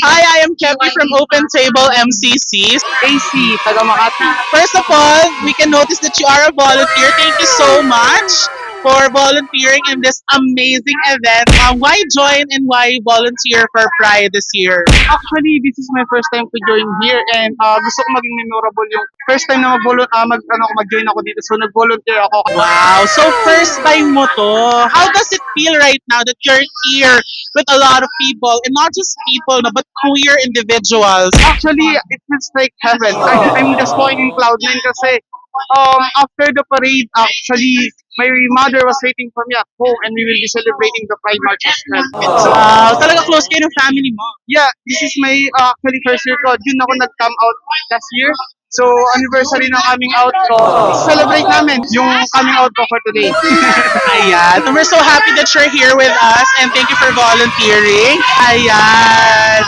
Hi, I am Kepi from Open Table MCC. AC, taga Makati. First of all, we can notice that you are a volunteer. Thank you so much for volunteering in this amazing event. Why join and why volunteer for Pride this year? Actually, this is my first time to join here and gusto ko maging memorable yung first time na mag-join ako dito. So, nag-volunteer ako. Wow, so first time mo to. How does it feel right now that you're here with a lot of people, and not just people, no, but queer individuals? Actually, it feels like heaven. I'm just walking in cloud 9 kasi after the parade, actually, my mother was waiting for me at home and we will be celebrating the Pride March as well. So, Wow, talaga close kayo ng family mo. yeah, this is my actually first year ko. June ako nag-come out last year. So, anniversary ng coming out ko. Celebrate namin yung coming out ko for today. Ayan. And we're so happy that you're here with us and thank you for volunteering. Ayan.